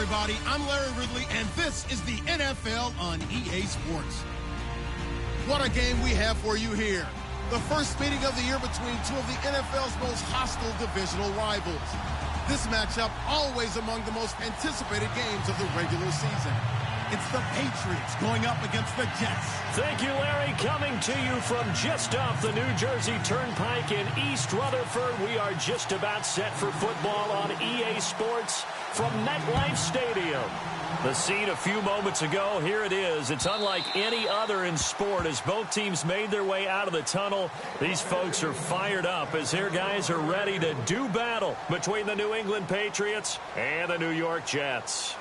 everybody. I'm Larry Ridley, and this is the NFL on EA Sports. What a game we have for you here. The first meeting of the year between two of the NFL's most hostile divisional rivals. This matchup always among the most anticipated games of the regular season. It's the Patriots going up against the Jets. Thank you, Larry. Coming to you from just off the New Jersey Turnpike in East Rutherford. We are just about set for football on EA Sports from MetLife Stadium. The scene a few moments ago, here it is. It's unlike any other in sport as both teams made their way out of the tunnel. These folks are fired up as their guys are ready to do battle between the New England Patriots and the New York Jets.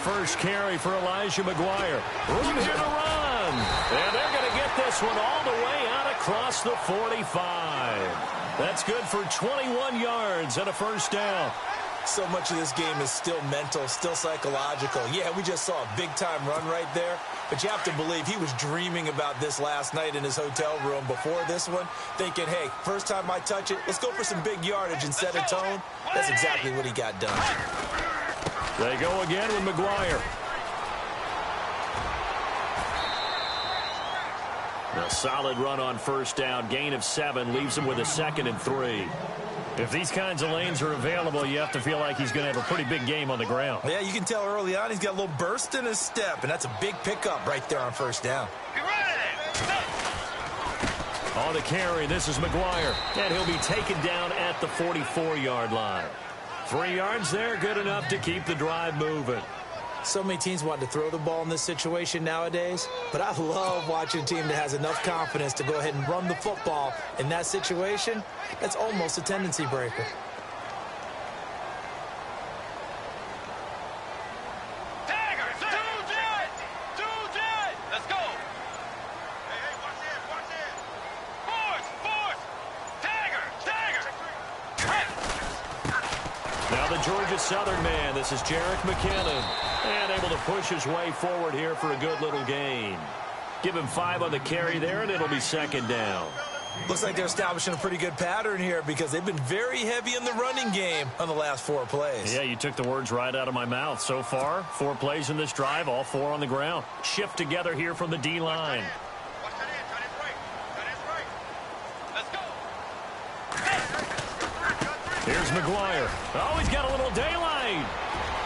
First carry for Elijah McGuire. Room here to run. And they're going to get this one all the way out across the 45. That's good for 21 yards and a first down. So much of this game is still mental, still psychological. Yeah, we just saw a big-time run right there. But you have to believe he was dreaming about this last night in his hotel room before this one, thinking, hey, first time I touch it, let's go for some big yardage and set a tone. That's exactly what he got done. They go again with McGuire. A solid run on first down. Gain of 7 leaves him with a 2nd and 3. If these kinds of lanes are available, you have to feel like he's going to have a pretty big game on the ground. Yeah, you can tell early on he's got a little burst in his step, and that's a big pickup right there on first down. On the carry, this is McGuire, and he'll be taken down at the 44-yard line. 3 yards there, good enough to keep the drive moving. So many teams want to throw the ball in this situation nowadays, but I love watching a team that has enough confidence to go ahead and run the football. In that situation, that's almost a tendency breaker. Georgia Southern man, this is Jerick McKinnon, and able to push his way forward here for a good little gain. Give him 5 on the carry there, and it'll be 2nd down. Looks like they're establishing a pretty good pattern here because they've been very heavy in the running game on the last 4 plays. Yeah, you took the words right out of my mouth. So far, 4 plays in this drive, all 4 on the ground. Shift together here from the D-line. Here's McGuire. Oh, he's got a little daylight.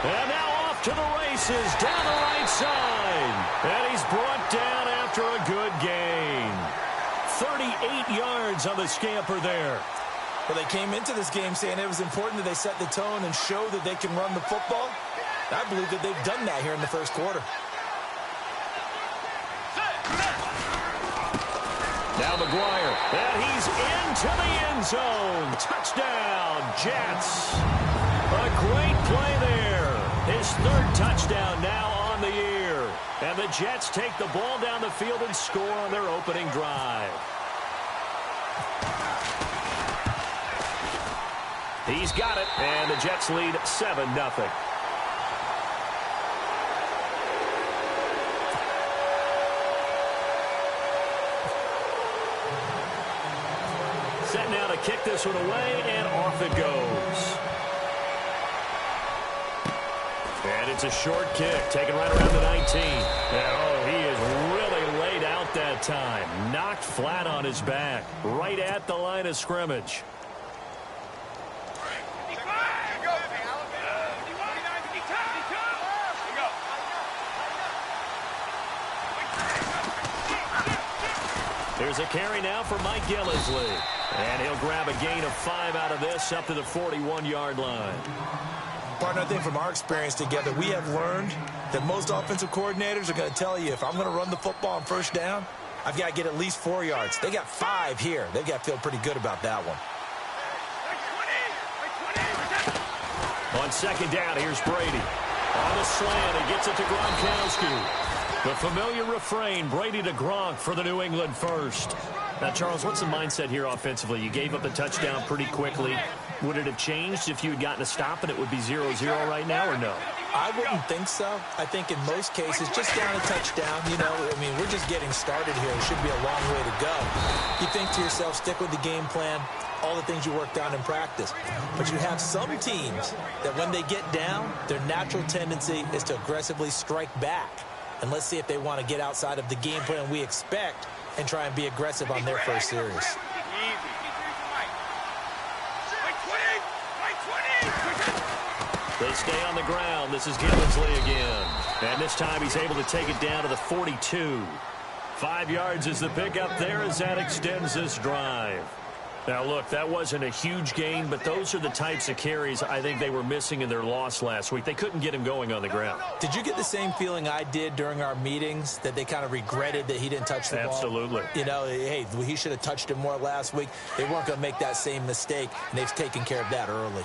And now off to the races down the right side. And he's brought down after a good gain. 38 yards on the scamper there. Well, they came into this game saying it was important that they set the tone and show that they can run the football. I believe that they've done that here in the first quarter. Now McGuire, and he's into the end zone. Touchdown, Jets. A great play there. His 3rd touchdown now on the year. And the Jets take the ball down the field and score on their opening drive. He's got it, and the Jets lead 7-0. Set now to kick this one away, and off it goes. And it's a short kick, taken right around the 19. And, oh, he is really laid out that time. Knocked flat on his back, right at the line of scrimmage. Here's a carry now for Mike Gillisley. And he'll grab a gain of 5 out of this up to the 41-yard line. Partner, I think from our experience together, we have learned that most offensive coordinators are going to tell you if I'm going to run the football on first down, I've got to get at least 4 yards. They got 5 here. They've got to feel pretty good about that one. On 2nd down, here's Brady. On the slant, he gets it to Gronkowski. The familiar refrain, Brady to Gronk for the New England first. Now, Charles, what's the mindset here offensively? You gave up the touchdown pretty quickly. Would it have changed if you had gotten a stop and it would be 0-0 right now, or no? I wouldn't think so. I think in most cases, just down a touchdown, you know, I mean, we're just getting started here. It should be a long way to go. You think to yourself, stick with the game plan, all the things you worked on in practice. But you have some teams that when they get down, their natural tendency is to aggressively strike back. And let's see if they want to get outside of the game plan we expect and try and be aggressive on their first series. They stay on the ground. This is Gillisley again. And this time he's able to take it down to the 42. 5 yards is the pickup there as that extends this drive. Now, look, that wasn't a huge gain, but those are the types of carries I think they were missing in their loss last week. They couldn't get him going on the ground. Did you get the same feeling I did during our meetings, that they kind of regretted that he didn't touch the ball? Absolutely. You know, hey, he should have touched him more last week. They weren't going to make that same mistake, and they've taken care of that early.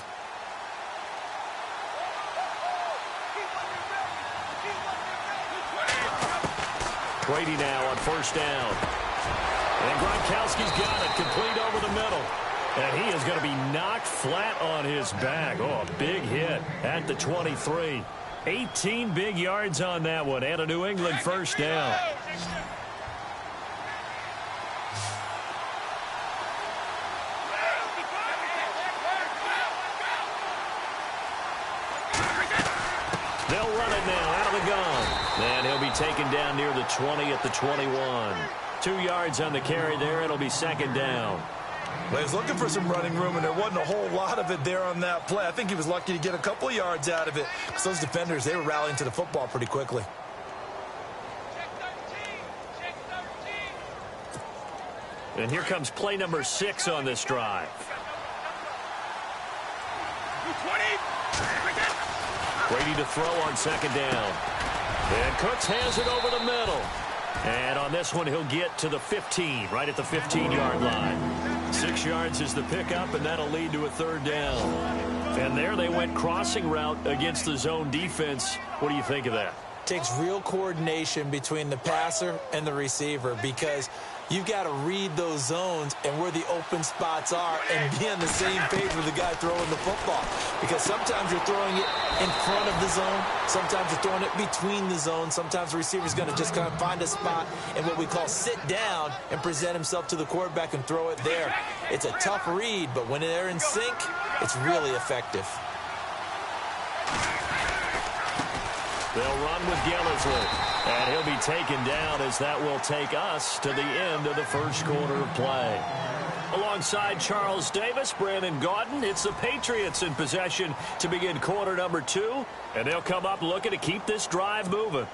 Brady now on first down. And Gronkowski's got it, complete over the middle. And he is going to be knocked flat on his back. Oh, a big hit at the 23. 18 big yards on that one, and a New England first down. They'll run it now out of the gun. And he'll be taken down near the 20 at the 21. 2 yards on the carry there. It'll be second down. Well, he was looking for some running room, and there wasn't a whole lot of it there on that play. I think he was lucky to get a couple of yards out of it, because those defenders, they were rallying to the football pretty quickly. And here comes play number 6 on this drive. Brady to throw on second down. And Cooks has it over the middle. And on this one, he'll get to the 15, right at the 15-yard line. 6 yards is the pickup, and that'll lead to a third down. And there they went crossing route against the zone defense. What do you think of that? Takes real coordination between the passer and the receiver, because you've got to read those zones and where the open spots are and be on the same page with the guy throwing the football. Because sometimes you're throwing it in front of the zone. Sometimes you're throwing it between the zones. Sometimes the receiver's going to just kind of find a spot and what we call sit down and present himself to the quarterback and throw it there. It's a tough read, but when they're in sync, it's really effective. They'll run with Gillisley, and he'll be taken down as that will take us to the end of the first quarter of play. Alongside Charles Davis, Brandon Gaudin, it's the Patriots in possession to begin quarter number 2, and they'll come up looking to keep this drive moving.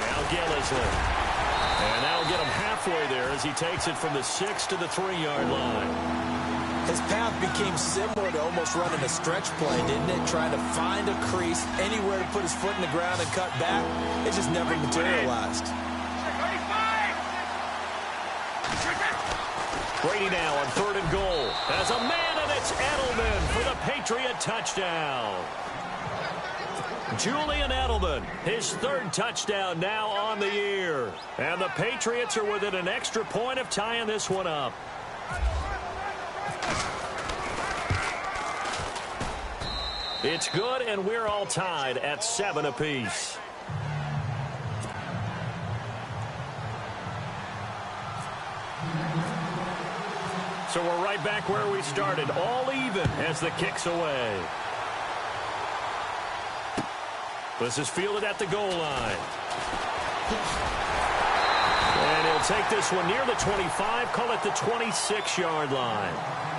Now Gillisley. And that'll get him halfway there as he takes it from the 6 to the 3-yard line. His path became similar to almost running a stretch play, didn't it? Trying to find a crease, anywhere to put his foot in the ground and cut back. It just never materialized. Brady now on 3rd and goal. As a man, and it's Edelman for the Patriot touchdown. Julian Edelman, his 3rd touchdown now on the year. And the Patriots are within an extra point of tying this one up. It's good, and we're all tied at 7 apiece. So we're right back where we started, all even as the kick's away. This is fielded at the goal line. And he'll take this one near the 25, call it the 26-yard line.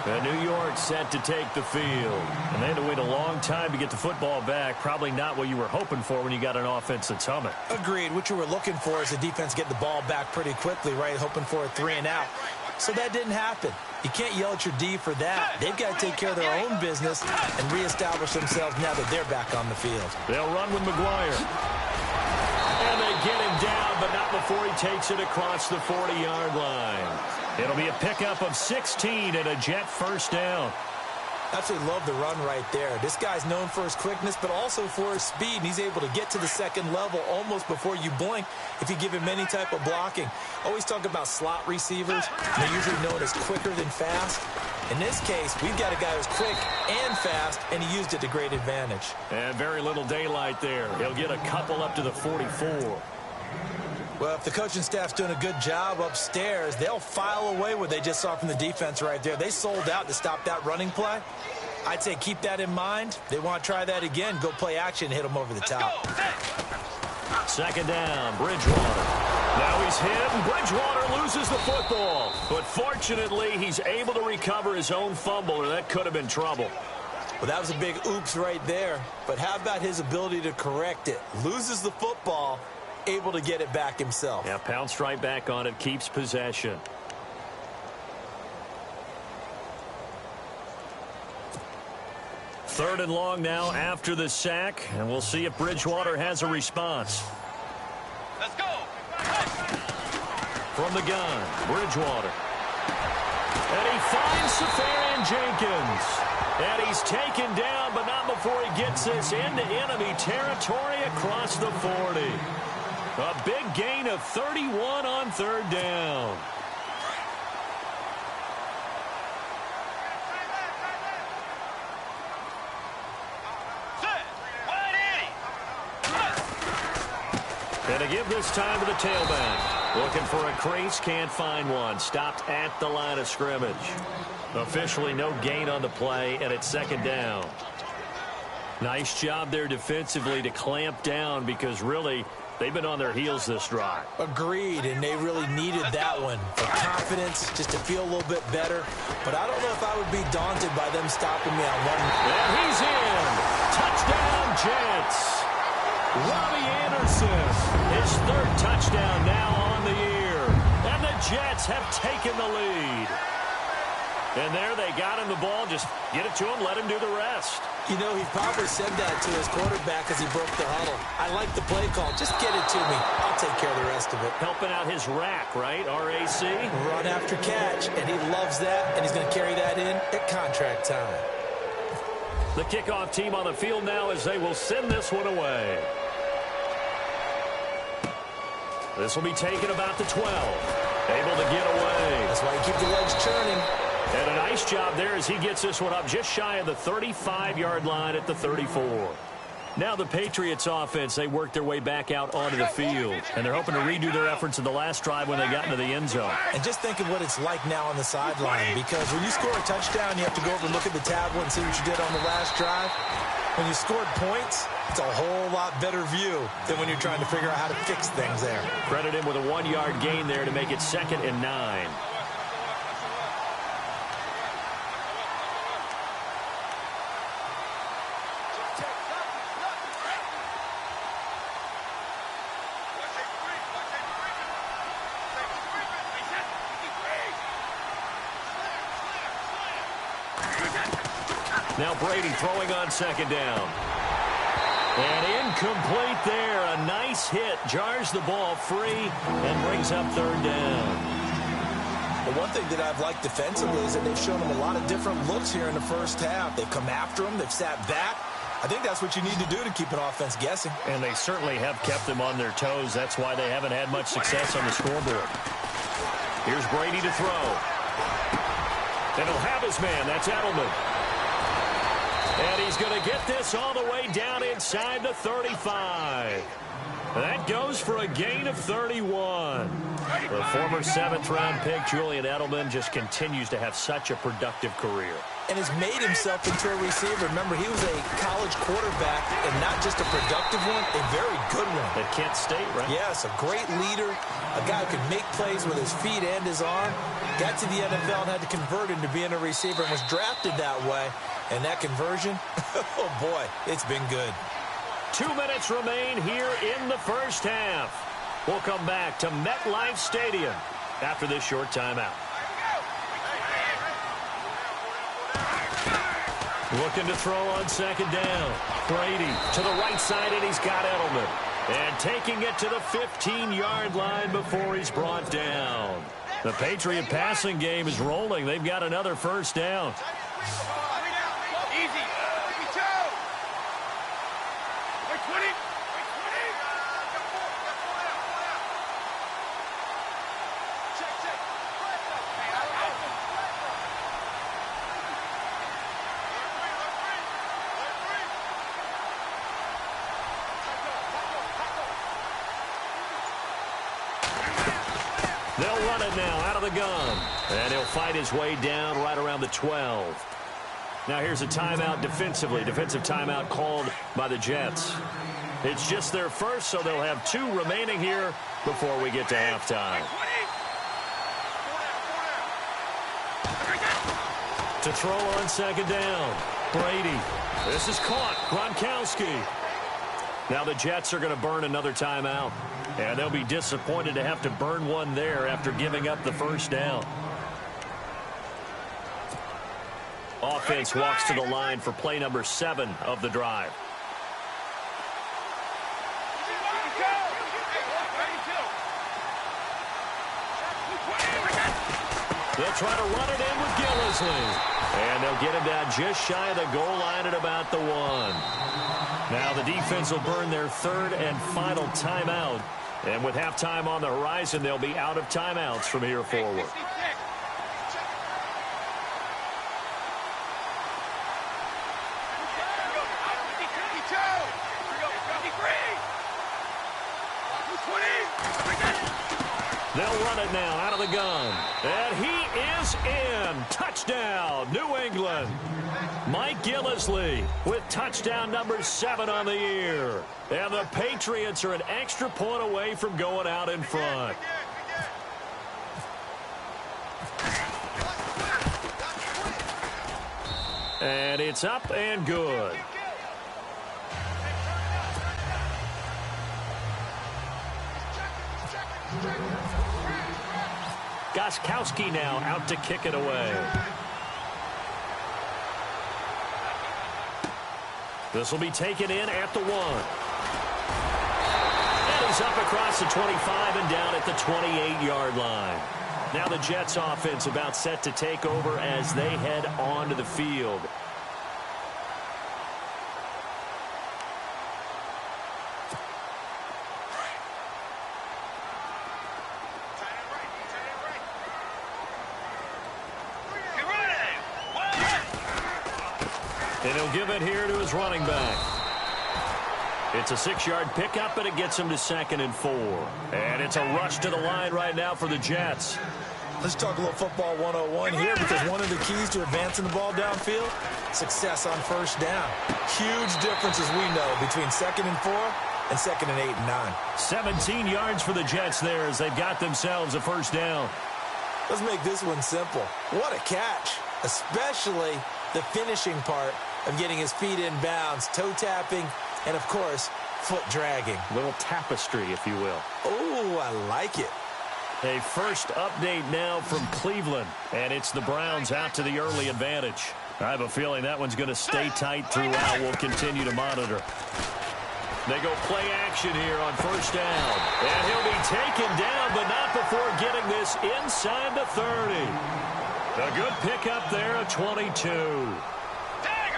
And New York set to take the field. And they had to wait a long time to get the football back. Probably not what you were hoping for when you got an offense that's humming. Agreed. What you were looking for is the defense get the ball back pretty quickly, right? Hoping for a 3-and-out. So that didn't happen. You can't yell at your D for that. They've got to take care of their own business and reestablish themselves now that they're back on the field. They'll run with McGuire. And they get him down, but not before he takes it across the 40-yard line. It'll be a pickup of 16 and a Jet first down. Absolutely love the run right there. This guy's known for his quickness, but also for his speed, and he's able to get to the second level almost before you blink if you give him any type of blocking. Always talk about slot receivers. They're usually known as quicker than fast. In this case, we've got a guy who's quick and fast, and he used it to great advantage. And very little daylight there. He'll get a couple up to the 44. Well, if the coaching staff's doing a good job upstairs, they'll file away what they just saw from the defense right there. They sold out to stop that running play. I'd say keep that in mind. They want to try that again. Go play action and hit them over the top. Second down, Bridgewater. Now he's hit, and Bridgewater loses the football. But fortunately, he's able to recover his own fumble, or that could have been trouble. Well, that was a big oops right there. But how about his ability to correct it? Loses the football, able to get it back himself. Yeah, pounced right back on it, keeps possession. Third and long now after the sack, and we'll see if Bridgewater has a response. Let's go. From the gun, Bridgewater. And he finds Safarian Jenkins. And he's taken down, but not before he gets this into enemy territory across the 40. A big gain of 31 on third down. And to give this time to the tailback. Looking for a crease, can't find one. Stopped at the line of scrimmage. Officially no gain on the play, and it's second down. Nice job there defensively to clamp down because really they've been on their heels this drive. Agreed, and they really needed that one for confidence, just to feel a little bit better. But I don't know if I would be daunted by them stopping me on one. And he's in. Touchdown, Jets. Robbie Anderson, his third touchdown now on the year. And the Jets have taken the lead. And there they got him the ball. Just get it to him, let him do the rest. You know, he probably said that to his quarterback as he broke the huddle. I like the play call. Just get it to me. I'll take care of the rest of it. Helping out his rack, right? RAC. Run after catch, and he loves that, and he's going to carry that in at contract time. The kickoff team on the field now as they will send this one away. This will be taken about the 12. Able to get away. That's why you keep the legs churning. And a nice job there as he gets this one up just shy of the 35-yard line at the 34. Now the Patriots offense, they work their way back out onto the field. And they're hoping to redo their efforts in the last drive when they got into the end zone. And just think of what it's like now on the sideline. Because when you score a touchdown, you have to go over and look at the tablet and see what you did on the last drive. When you scored points, it's a whole lot better view than when you're trying to figure out how to fix things there. Credit him with a 1-yard gain there to make it 2nd and 9. Now Brady throwing on 2nd down. And incomplete there. A nice hit. Jars the ball free and brings up 3rd down. The one thing that I've liked defensively is that they've shown them a lot of different looks here in the first half. They've come after them. They've sat back. I think that's what you need to do to keep an offense guessing. And they certainly have kept them on their toes. That's why they haven't had much success on the scoreboard. Here's Brady to throw. And he'll have his man. That's Edelman. And he's going to get this all the way down inside the 35. That goes for a gain of 31. The former 7th-round pick, Julian Edelman, just continues to have such a productive career. And has made himself into a receiver. Remember, he was a college quarterback, and not just a productive one, a very good one. At Kent State, right? Yes, a great leader, a guy who could make plays with his feet and his arm. Got to the NFL and had to convert into being a receiver and was drafted that way. And that conversion, oh boy, it's been good. 2 minutes remain here in the first half. We'll come back to MetLife Stadium after this short timeout. Looking to throw on 2nd down. Brady to the right side, and he's got Edelman. And taking it to the 15-yard line before he's brought down. The Patriot passing game is rolling. They've got another first down. They'll run it now out of the gun. And he'll fight his way down right around the 12. Now here's a timeout defensively. Defensive timeout called by the Jets. It's just their first, so they'll have 2 remaining here before we get to halftime. To throw on second down. Brady. This is caught. Gronkowski. Now the Jets are going to burn another timeout. And they'll be disappointed to have to burn one there after giving up the first down. Offense walks to the line for play number 7 of the drive. They'll try to run it in with Gillisley. And they'll get him down just shy of the goal line at about the 1. Now the defense will burn their 3rd and final timeout. And with halftime on the horizon, they'll be out of timeouts from here forward. They'll run it now out of the gun. And he is in. Touchdown, New England. Mike Gillisley with touchdown number 7 on the year. And the Patriots are an extra point away from going out in front. And it's up and good. Gostkowski now out to kick it away. This will be taken in at the 1. And he's up across the 25 and down at the 28-yard line. Now the Jets offense about set to take over as they head onto the field. And he'll give it here to his running back. It's a 6-yard pickup, and it gets him to 2nd and 4. And it's a rush to the line right now for the Jets. Let's talk a little football 101 here, because one of the keys to advancing the ball downfield, success on first down. Huge difference, as we know, between 2nd and 4 and 2nd and 8 and 9. 17 yards for the Jets there as they've got themselves a first down. Let's make this one simple. What a catch, especially the finishing part of getting his feet in bounds, toe tapping, and, of course, foot dragging. Little tapestry, if you will. Oh, I like it. A first update now from Cleveland, and it's the Browns out to the early advantage. I have a feeling that one's going to stay tight throughout. We'll continue to monitor. They go play action here on first down. And he'll be taken down, but not before getting this inside the 30. A good pickup there at 22.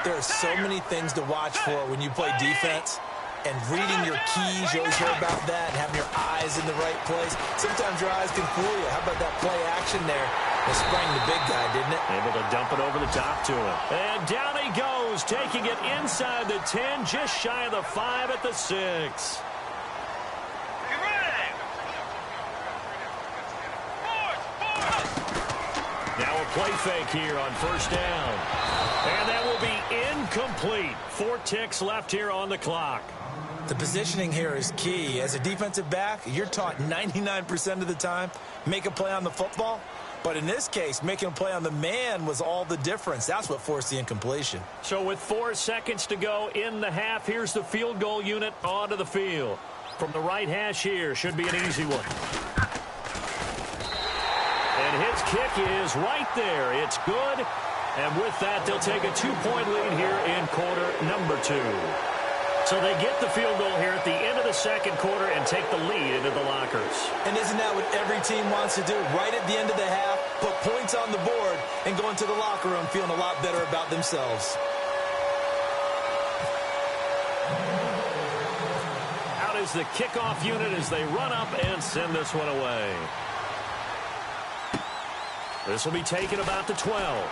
There are so many things to watch for when you play defense. And reading your keys, you always hear about that, and having your eyes in the right place. Sometimes your eyes can fool you. How about that play action there? It sprang the big guy, didn't it? Able to dump it over the top to him. And down he goes, taking it inside the 10, just shy of the 5 at the 6. Now a play fake here on first down. And that will be incomplete. 4 ticks left here on the clock. The positioning here is key. As a defensive back, you're taught 99% of the time, make a play on the football. But in this case, making a play on the man was all the difference. That's what forced the incompletion. So with 4 seconds to go in the half, here's the field goal unit onto the field. From the right hash here, should be an easy one. And his kick is right there. It's good. And with that, they'll take a 2-point lead here in quarter number 2. So they get the field goal here at the end of the second quarter and take the lead into the lockers. And isn't that what every team wants to do? Right at the end of the half, put points on the board and go into the locker room feeling a lot better about themselves. Out is the kickoff unit as they run up and send this one away. This will be taken about the 12.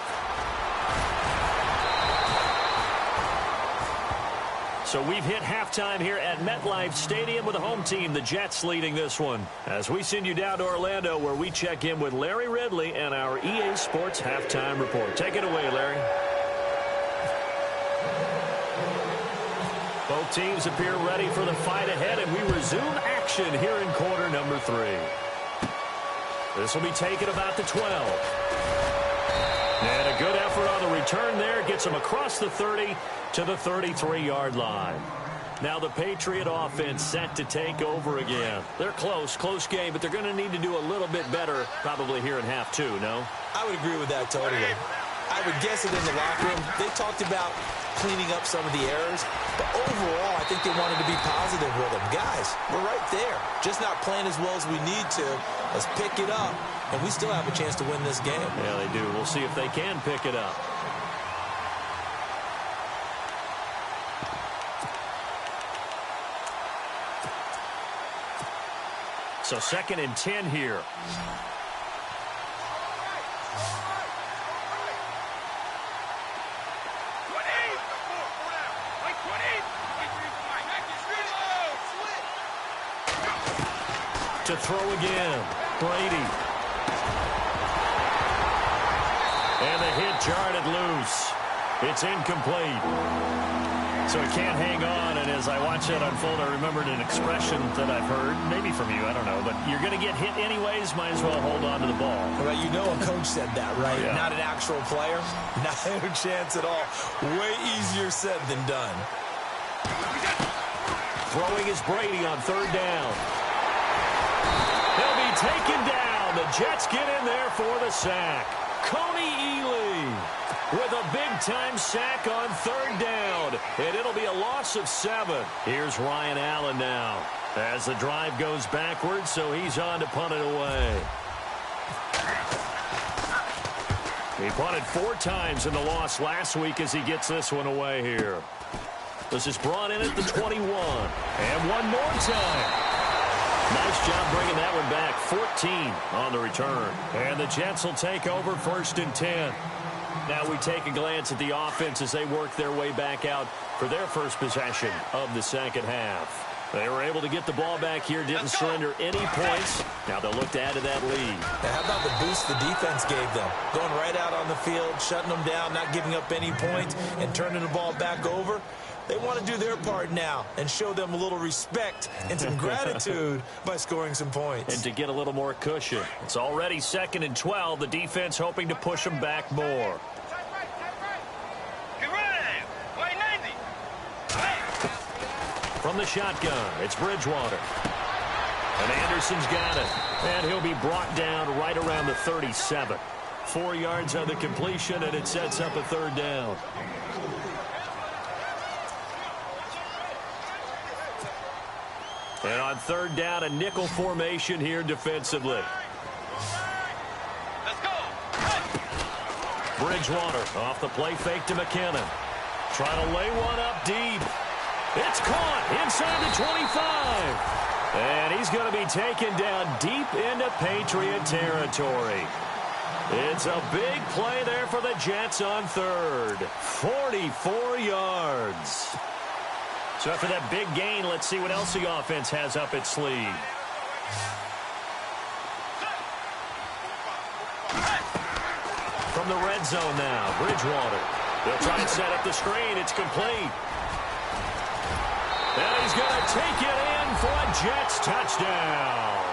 So we've hit halftime here at MetLife Stadium with the home team, the Jets, leading this one. As we send you down to Orlando, where we check in with Larry Ridley and our EA Sports halftime report. Take it away, Larry. Both teams appear ready for the fight ahead, and we resume action here in quarter number 3. This will be taken about the 12. And a good effort on the return there. Gets him across the 30 to the 33-yard line. Now the Patriot offense set to take over again. They're close game, but they're going to need to do a little bit better probably here in half 2, no? I would agree with that totally. I would guess it in the locker room. They talked about cleaning up some of the errors, but overall, I think they wanted to be positive with them. Guys, we're right there. Just not playing as well as we need to. Let's pick it up, and we still have a chance to win this game. Yeah, they do. We'll see if they can pick it up. So 2nd and 10 here. To throw again, Brady. And the hit jarred loose. It's incomplete. So he can't hang on, and as I watch that unfold, I remembered an expression that I've heard, maybe from you, I don't know, but you're going to get hit anyways, might as well hold on to the ball. Well, you know a coach said that, right? Yeah. Not an actual player. Not a chance at all. Way easier said than done. Throwing is Brady on 3rd down. He'll be taken down. The Jets get in there for the sack. Coney Ely with a big-time sack on 3rd down. And it'll be a loss of 7. Here's Ryan Allen now as the drive goes backwards, so he's on to punt it away. He punted 4 times in the loss last week as he gets this one away here. This is brought in at the 21. And one more time. Nice job bringing that one back. 14 on the return. And the Jets will take over 1st and 10. Now we take a glance at the offense as they work their way back out for their first possession of the second half. They were able to get the ball back here, didn't surrender any points. Now they'll look to add to that lead. Now, how about the boost the defense gave them? Going right out on the field, shutting them down, not giving up any points, and turning the ball back over. They want to do their part now and show them a little respect and some gratitude by scoring some points. And to get a little more cushion. It's already 2nd and 12. The defense hoping to push them back more. From the shotgun, it's Bridgewater. And Anderson's got it. And he'll be brought down right around the 37. 4 yards on the completion, and it sets up a 3rd down. And on 3rd down, a nickel formation here defensively. Let's go. Bridgewater off the play fake to McKinnon. Trying to lay one up deep. It's caught inside the 25. And he's going to be taken down deep into Patriot territory. It's a big play there for the Jets on 3rd. 44 yards. So after that big gain, let's see what else the offense has up its sleeve. From the red zone now, Bridgewater. They'll try and set up the screen. It's complete. And he's going to take it in for a Jets touchdown.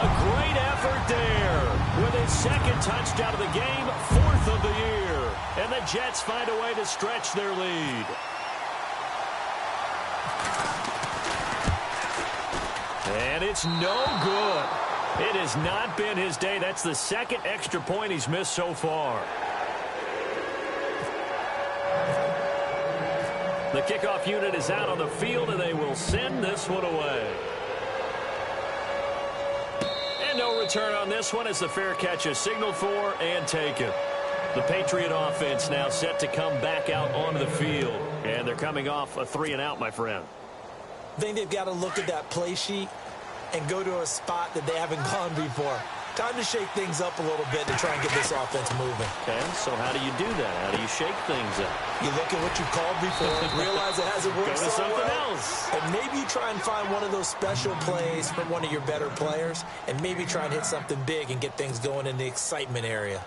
A great effort there with his 2nd touchdown of the game, 4th of the year. And the Jets find a way to stretch their lead. And it's no good. It has not been his day. That's the 2nd extra point he's missed so far. The kickoff unit is out on the field, and they will send this one away. And no return on this one as the fair catch is signaled for and taken. The Patriot offense now set to come back out onto the field. And they're coming off a 3-and-out, my friend. I think they've got to look at that play sheet and go to a spot that they haven't gone before. Time to shake things up a little bit to try and get this offense moving. Okay, so how do you do that? How do you shake things up? You look at what you called before, realize it hasn't worked Go to so something well, else. and maybe you try and find one of those special plays from one of your better players, and maybe try and hit something big and get things going in the excitement area.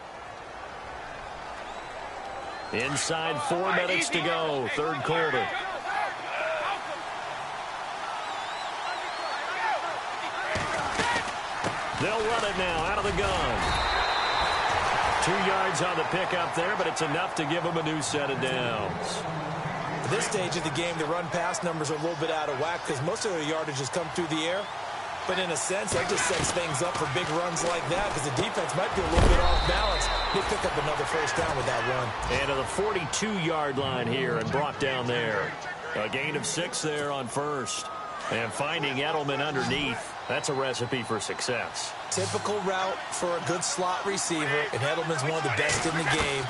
Inside 4 minutes to go, third quarter. They'll run it now out of the gun. 2 yards on the pickup there, but it's enough to give them a new set of downs. At this stage of the game, the run-pass numbers are a little bit out of whack because most of their yardage has come through the air. But in a sense, that just sets things up for big runs like that because the defense might be a little bit off balance. They pick up another first down with that run. And to the 42-yard line here and brought down there. A gain of 6 there on first. And finding Edelman underneath, that's a recipe for success. Typical route for a good slot receiver, and Edelman's one of the best in the game.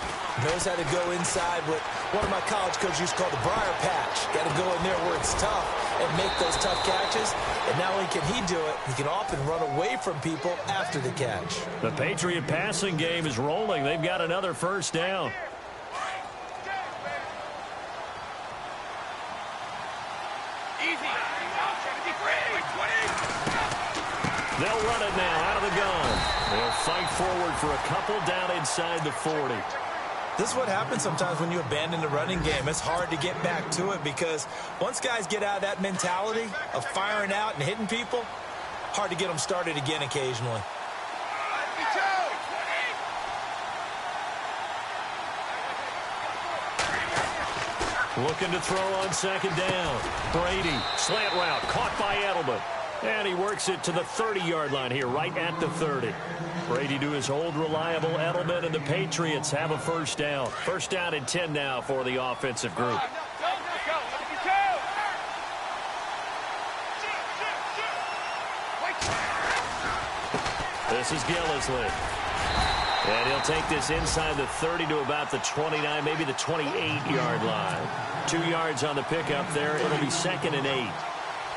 Knows how to go inside what one of my college coaches used to call the briar patch. Got to go in there where it's tough and make those tough catches. And not only can he do it, he can often run away from people after the catch. The Patriot passing game is rolling. They've got another first down. They'll run it now out of the gun. They'll fight forward for a couple down inside the 40. This is what happens sometimes when you abandon the running game. It's hard to get back to it because once guys get out of that mentality of firing out and hitting people, hard to get them started again occasionally. Looking to throw on second down. Brady, slant route, caught by Edelman. And he works it to the 30-yard line here, right at the 30. Brady to his old reliable Edelman, and the Patriots have a first down. First down and 10 now for the offensive group. This is Gillisley. And he'll take this inside the 30 to about the 29, maybe the 28-yard line. 2 yards on the pickup there. It'll be 2nd and 8.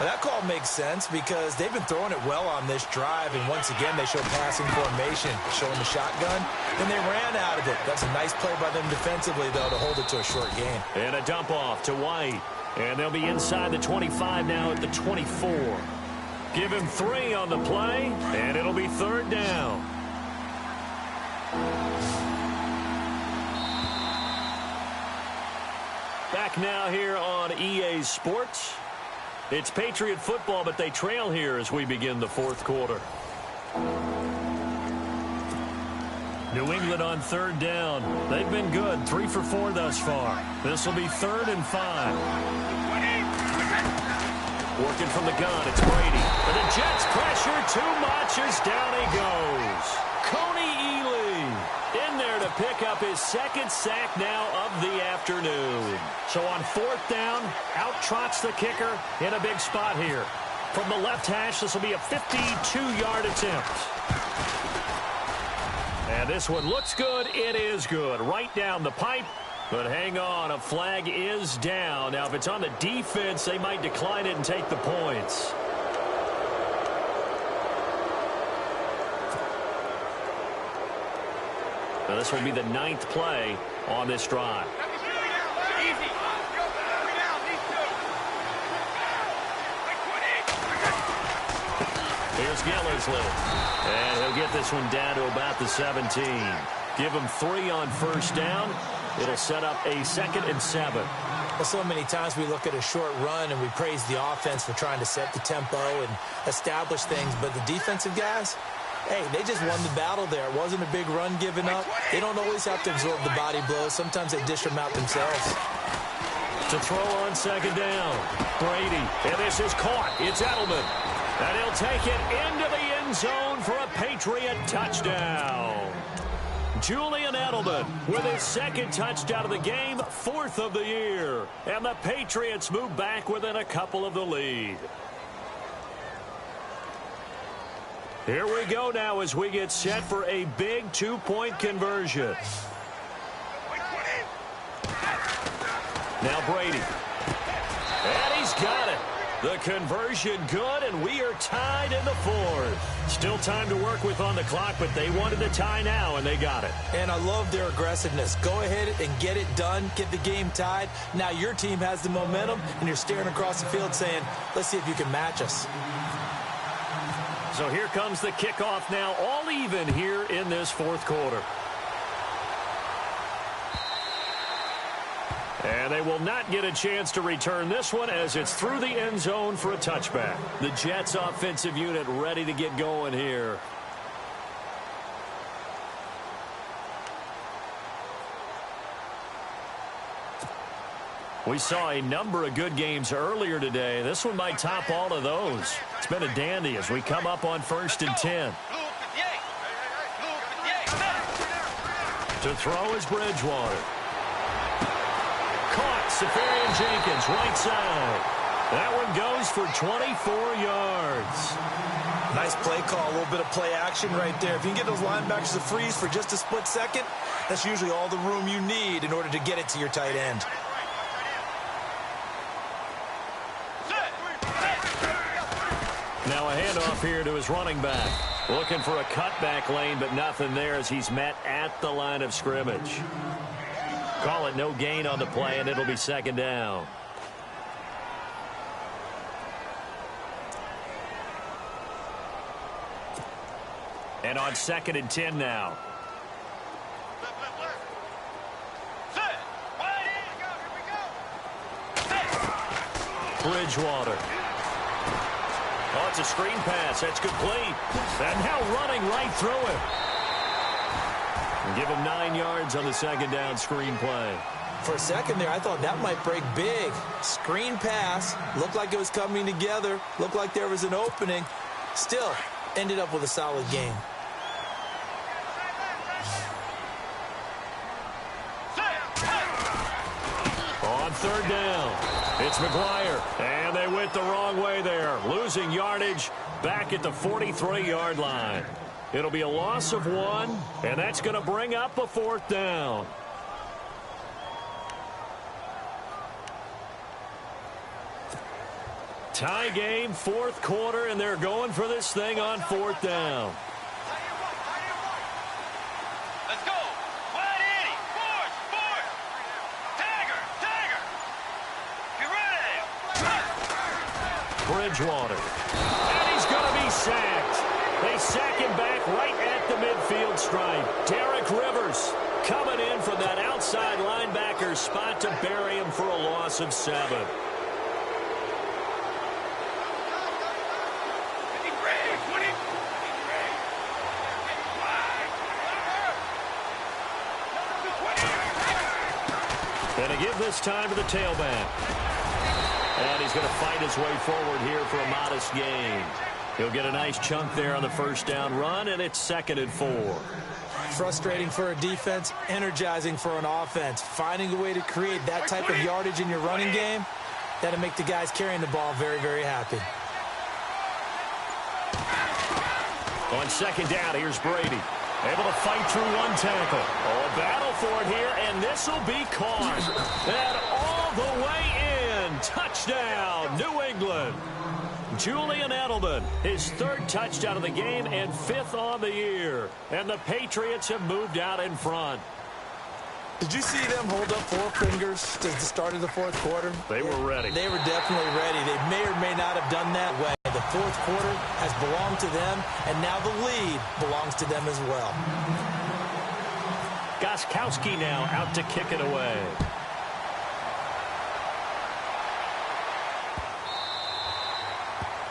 Well, that call makes sense because they've been throwing it well on this drive, and once again they show passing formation, showing the shotgun. Then they ran out of it. That's a nice play by them defensively, though, to hold it to a short gain. And a dump off to White. And they'll be inside the 25 now at the 24. Give him 3 on the play, and it'll be 3rd down. Back now here on EA Sports. It's Patriot football, but they trail here as we begin the 4th quarter. New England on 3rd down. They've been good, 3 for 4 thus far. This will be 3rd and 5. Working from the gun, it's Brady. And the Jets pressure too much as down he goes. Coney Ely in there to pick up his 2nd sack now of the afternoon. So on 4th down, out trots the kicker in a big spot here. From the left hash, this will be a 52-yard attempt. And this one looks good. It is good. Right down the pipe. But hang on, a flag is down. Now, if it's on the defense, they might decline it and take the points. Now, this will be the 9th play on this drive. Here's Gillisley. And he'll get this one down to about the 17. Give him 3 on first down. It'll set up a 2nd and 7. Well, so many times we look at a short run and we praise the offense for trying to set the tempo and establish things. But the defensive guys, hey, they just won the battle there. It wasn't a big run given up. They don't always have to absorb the body blows. Sometimes they dish them out themselves. To throw on second down, Brady. And this is caught. It's Edelman. And he'll take it into the end zone for a Patriot touchdown. Julian Edelman with his 2nd touchdown of the game, 4th of the year. And the Patriots move back within a couple of the lead. Here we go now as we get set for a big 2-point conversion. Now Brady. And he's got it. The conversion good, and we are tied in the fourth. Still time to work with on the clock, but they wanted the tie now, and they got it. And I love their aggressiveness. Go ahead and get it done. Get the game tied. Now your team has the momentum, and you're staring across the field saying, let's see if you can match us. So here comes the kickoff now, all even here in this fourth quarter. And they will not get a chance to return this one as it's through the end zone for a touchback. The Jets offensive unit ready to get going here. We saw a number of good games earlier today. This one might top all of those. It's been a dandy as we come up on 1st and 10. To throw is Bridgewater. Caught, Safarian Jenkins, right side. That one goes for 24 yards. Nice play call, a little bit of play action right there. If you can get those linebackers to freeze for just a split second, that's usually all the room you need in order to get it to your tight end. Now a handoff here to his running back. Looking for a cutback lane, but nothing there as he's met at the line of scrimmage. Call it no gain on the play, and it'll be 2nd down. And on 2nd and 10 now. Bridgewater. Oh, it's a screen pass. That's complete. And now running right through it. Give him 9 yards on the 2nd down screen play. For a second there, I thought that might break big. Screen pass. Looked like it was coming together. Looked like there was an opening. Still, ended up with a solid game. On 3rd down, it's McGuire. And they went the wrong way there. Losing yardage back at the 43-yard line. It'll be a loss of 1, and that's going to bring up a 4th down. Tie game, 4th quarter, and they're going for this thing on 4th down. Let's go. Wide 80. Fourth. Tiger. Get ready. Bridgewater. And he's going to be sacked. They sack him back right at the midfield stripe. Derek Rivers coming in from that outside linebacker spot to bury him for a loss of 7. And to give this time to the tailback. And he's going to fight his way forward here for a modest gain. He'll get a nice chunk there on the 1st down run, and it's 2nd and 4. Frustrating for a defense, energizing for an offense. Finding a way to create that type of yardage in your running game, that'll make the guys carrying the ball very, very happy. On 2nd down, here's Brady. Able to fight through 1 tackle. Oh, a battle for it here, and this will be caught. And all the way in. Touchdown, New England. Julian Edelman, his 3rd touchdown of the game and 5th on the year. And the Patriots have moved out in front. Did you see them hold up 4 fingers to the start of the 4th quarter? They were ready. They were definitely ready. They may or may not have done that way. The 4th quarter has belonged to them, and now the lead belongs to them as well. Gostkowski now out to kick it away.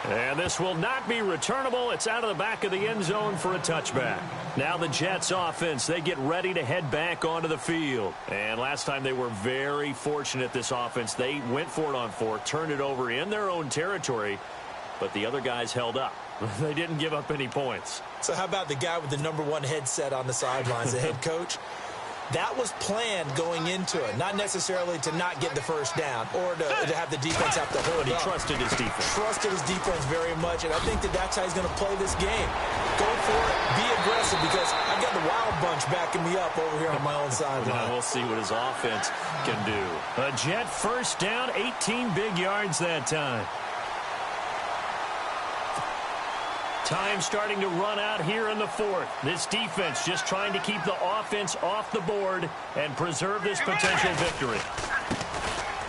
And this will not be returnable. It's out of the back of the end zone for a touchback. Now the Jets offense, they get ready to head back onto the field. And last time they were very fortunate, this offense. They went for it on 4, turned it over in their own territory, but the other guys held up. They didn't give up any points. So how about the guy with the #1 headset on the sidelines, the head coach? That was planned going into it, not necessarily to not get the 1st down or to have the defense have to hold But he up. trusted his defense. Trusted his defense very much, and I think that's how he's going to play this game. Go for it, be aggressive, because I've got the wild bunch backing me up over here on my own sideline. Now we'll see what his offense can do. A Jet 1st down, 18 big yards that time. Time starting to run out here in the fourth. This defense just trying to keep the offense off the board and preserve this potential victory.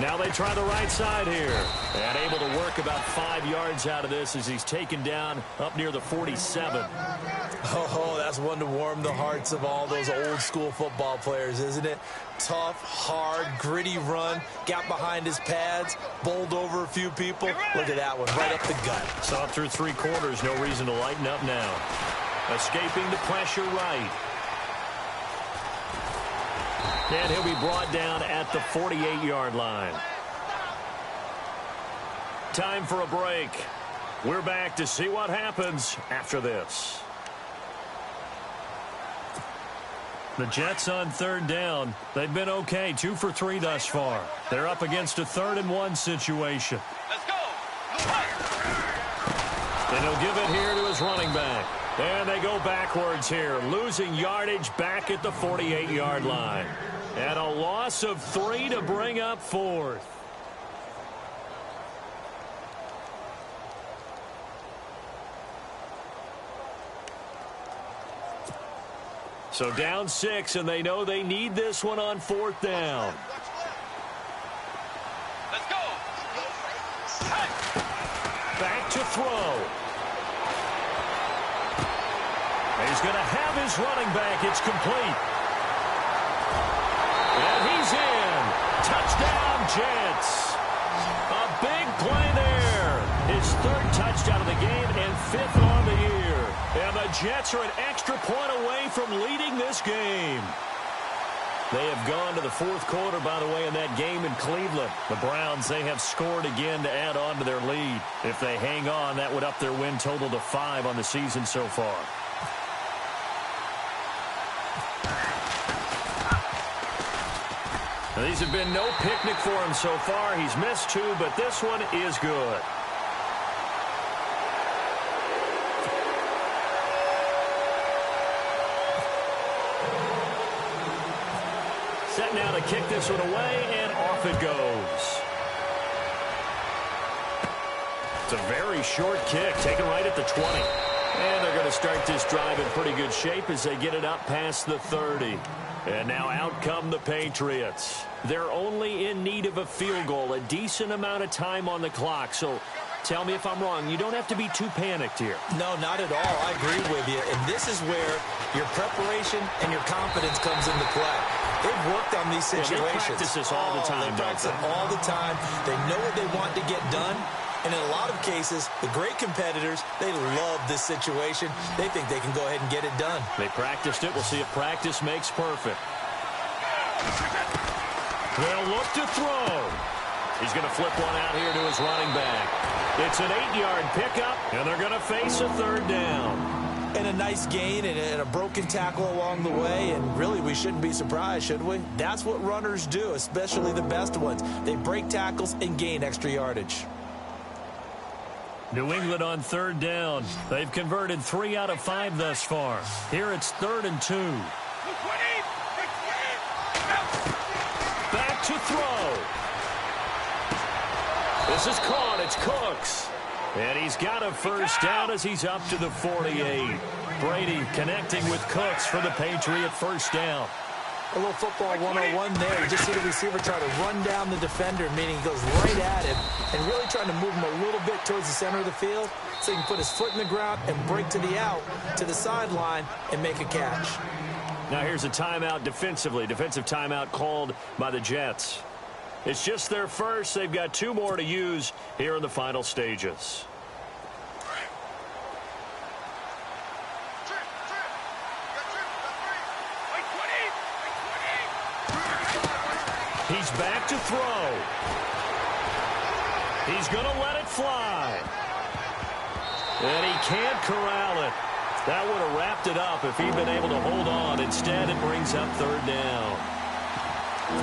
Now they try the right side here. And able to work about 5 yards out of this as he's taken down up near the 47. Oh, that's one to warm the hearts of all those old school football players, isn't it? Tough, hard, gritty run. Got behind his pads, bowled over a few people. Look at that one, right up the gut. Saw through 3 quarters, no reason to lighten up now. Escaping the pressure right. And he'll be brought down at the 48-yard line. Time for a break. We're back to see what happens after this. The Jets on 3rd down. They've been okay, 2 for 3 thus far. They're up against a 3rd and 1 situation. Let's go. And he'll give it here to his running back. And they go backwards here, losing yardage back at the 48-yard line. And a loss of 3 to bring up 4th. So down 6, and they know they need this one on 4th down. Let's go. Back to throw. He's going to have his running back. It's complete. And he's in. Touchdown, Jets. A big play there. His 3rd touchdown of the game and 5th on the year. And the Jets are an extra point away from leading this game. They have gone to the 4th quarter, by the way, in that game in Cleveland. The Browns, they have scored again to add on to their lead. If they hang on, that would up their win total to 5 on the season so far. Now, these have been no picnic for him so far. He's missed 2, but this one is good. Set now to kick this one away, and off it goes. It's a very short kick, taken right at the 20. And they're going to start this drive in pretty good shape as they get it up past the 30. And now out come the Patriots. They're only in need of a field goal, a decent amount of time on the clock. So tell me if I'm wrong. You don't have to be too panicked here. No, not at all. I agree with you. And this is where your preparation and your confidence comes into play. They've worked on these situations. Yeah, they practice this all the time, they practice it all the time. They know what they want to get done. And in a lot of cases, the great competitors, they love this situation. They think they can go ahead and get it done. They practiced it. We'll see if practice makes perfect. They'll look to throw. He's going to flip one out here to his running back. It's an 8-yard pickup, and they're going to face a 3rd down. And a nice gain and a broken tackle along the way, and really we shouldn't be surprised, should we? That's what runners do, especially the best ones. They break tackles and gain extra yardage. New England on 3rd down. They've converted 3 out of 5 thus far. Here it's 3rd and 2. Back to throw. This is caught. It's Cooks. And he's got a 1st down as he's up to the 48. Brady connecting with Cooks for the Patriot 1st down. A little football 101 there. You just see the receiver try to run down the defender, meaning he goes right at him and really trying to move him a little bit towards the center of the field so he can put his foot in the ground and break to the out, to the sideline, and make a catch. Now here's a timeout defensively. Defensive timeout called by the Jets. It's just their first. They've got 2 more to use here in the final stages. He's back to throw. He's going to let it fly. And he can't corral it. That would have wrapped it up if he'd been able to hold on. Instead, it brings up 3rd down.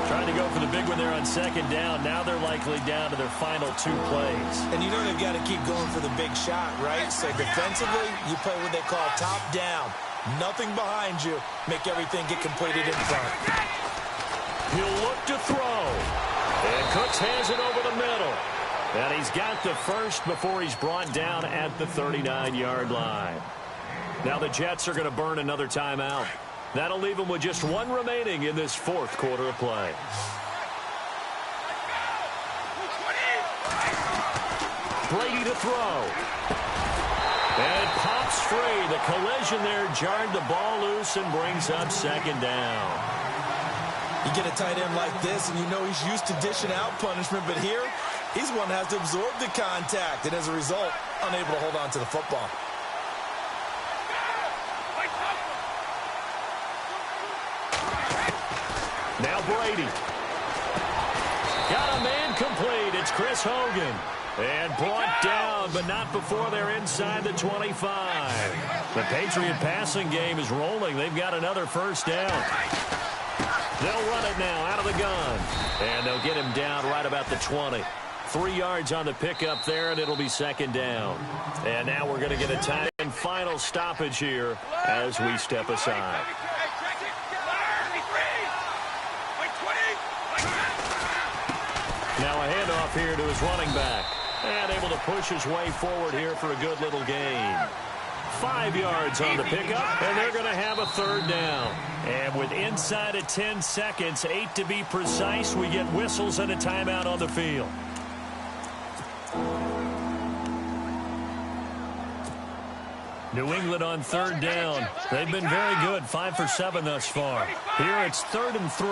Trying to go for the big one there on 2nd down. Now they're likely down to their final 2 plays. And you know they've got to keep going for the big shot, right? So defensively, you play what they call top down. Nothing behind you. Make everything get completed in front. He'll look to throw. And Cooks has it over the middle. And he's got the first before he's brought down at the 39-yard line. Now the Jets are going to burn another timeout. That'll leave them with just one remaining in this fourth quarter of play. Brady to throw. And it pops free. The collision there jarred the ball loose and brings up second down. You get a tight end like this, and you know he's used to dishing out punishment, but here, he's one that has to absorb the contact, and as a result, unable to hold on to the football. Now Brady. Got a man complete. It's Chris Hogan. And brought down, but not before they're inside the 25. The Patriot passing game is rolling. They've got another first down. They'll run it now out of the gun. And they'll get him down right about the 20. 3 yards on the pickup there, and it'll be second down. And now we're going to get a time and final stoppage here as we step aside. Now a handoff here to his running back. And able to push his way forward here for a good little gain. 5 yards on the pickup, and they're going to have a third down. And with inside of 10 seconds, 8 to be precise, we get whistles and a timeout on the field. New England on third down. They've been very good, 5 for 7 thus far. Here it's 3rd and 3.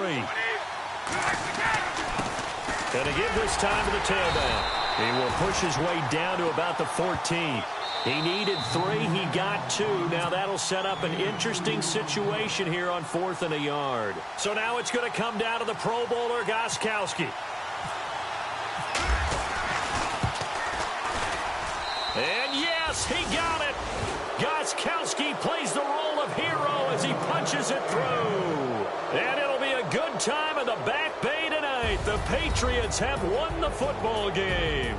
Going to give this time to the tailback. He will push his way down to about the 14. He needed 3. He got 2. Now that'll set up an interesting situation here on 4th and a yard. So now it's going to come down to the Pro Bowler, Gostkowski. And yes, he got it. Gostkowski plays the role of hero as he punches it through. And it'll be a good time in the Back Bay tonight. The Patriots have won the football game.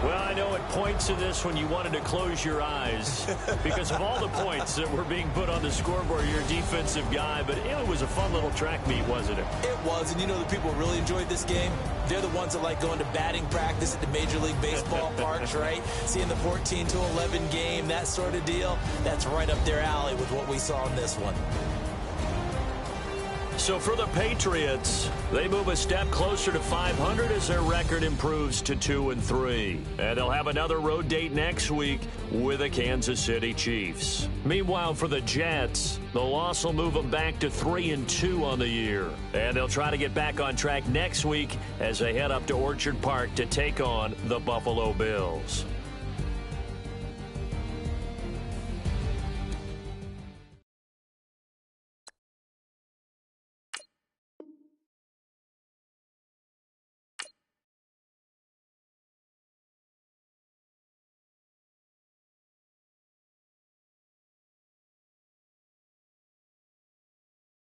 Well, I know it points to this when you wanted to close your eyes because of all the points that were being put on the scoreboard. You're a defensive guy, but it was a fun little track meet, wasn't it? It was, and you know the people who really enjoyed this game? They're the ones that like going to batting practice at the Major League Baseball parks, right? Seeing the 14-11 game, that sort of deal. That's right up their alley with what we saw in this one. So for the Patriots, they move a step closer to 500 as their record improves to 2-3. And they'll have another road date next week with the Kansas City Chiefs. Meanwhile, for the Jets, the loss will move them back to 3-2 on the year. And they'll try to get back on track next week as they head up to Orchard Park to take on the Buffalo Bills.